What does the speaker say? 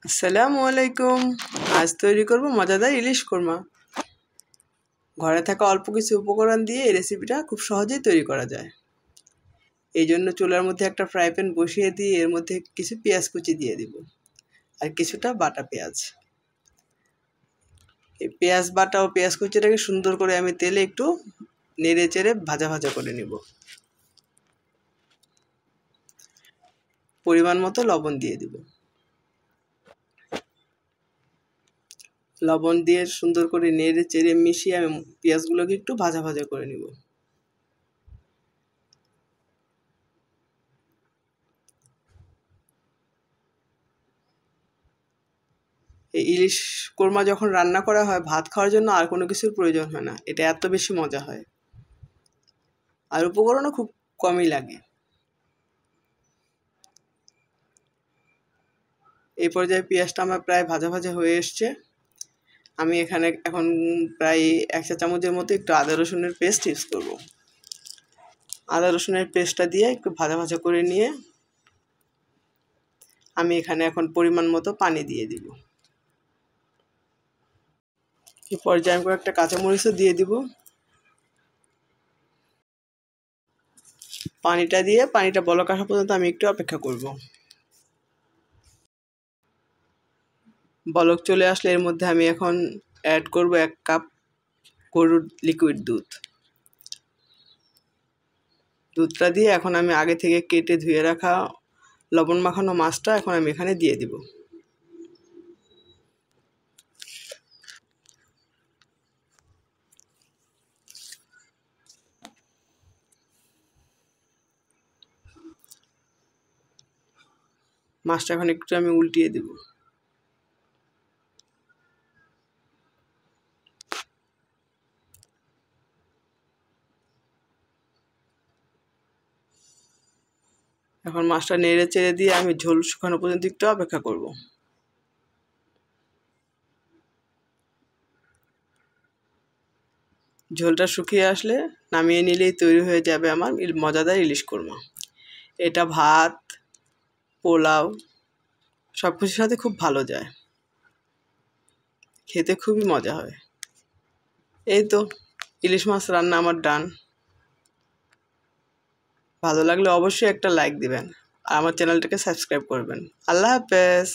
আসসালামু আলাইকুম। আজ তৈরি করব মজাদার ইলিশ কোরমা। ঘরে থাকা অল্প কিছু উপকরণ দিয়ে এই রেসিপিটা খুব সহজেই তৈরি করা যায়। এই জন্য চুলার মধ্যে একটা ফ্রাই প্যান বসিয়ে দিয়ে এর মধ্যে কিছু পেঁয়াজ কুচি দিয়ে দিব আর কিছুটা বাটা পেঁয়াজ। এই পেঁয়াজ বাটা ও পেঁয়াজ কুচিটাকে সুন্দর করে আমি তেলে একটু নেড়ে চেড়ে ভাজা ভাজা করে নিব। পরিমাণ মতো লবণ দিয়ে দিব। লবণ দিয়ে সুন্দর করে নেড়ে চেড়ে মিশিয়ে আমি পেঁয়াজগুলোকে একটু ভাজা ভাজা করে নিব। এই ইলিশ কোরমা যখন রান্না করা হয় ভাত খাওয়ার জন্য আর কোনো কিছুর প্রয়োজন হয় না, এটা এত বেশি মজা হয়। আর উপকরণও খুব কমই লাগে। এই পর্যায়ে পেঁয়াজটা আমার প্রায় ভাজা ভাজা হয়ে এসছে। আমি এখানে এখন প্রায় 1 চা চামচের মতো একটু আদা রসুনের পেস্ট ইউজ করব। আদা রসুনের পেস্টটা দিয়ে একটু ভাজা ভাজা করে নিয়ে আমি এখানে এখন পরিমাণ মতো পানি দিয়ে দিব। এই পর্যায়ে আমি একটা কাঁচামরিচও দিয়ে দিব। পানিটা বলক আসা পর্যন্ত আমি একটু অপেক্ষা করব। বলক চলে আসলে এর মধ্যে আমি এখন অ্যাড করব 1 কাপ গরুর লিকুইড দুধ। দুধটা দিয়ে এখন আমি আগে থেকে কেটে ধুয়ে রাখা লবণ মাখানো মাছটা এখন আমি এখানে দিয়ে দিব। মাছটা এখন একটু আমি উল্টিয়ে দিব। এখন মাছটা নেড়ে চেড়ে দিয়ে আমি ঝোল শুকানো পর্যন্ত একটু অপেক্ষা করব। ঝোলটা শুকিয়ে আসলে নামিয়ে নিলেই তৈরি হয়ে যাবে আমার মজাদার ইলিশ কোরমা। এটা ভাত, পোলাও সব কিছুর সাথে খুব ভালো যায়, খেতে খুবই মজা হয়। এই তো ইলিশ মাছ রান্না আমার ডান। ভালো লাগলে অবশ্যই একটা লাইক দিবেন আর আমার চ্যানেলটাকে সাবস্ক্রাইব করবেন। আল্লাহ হাফেজ।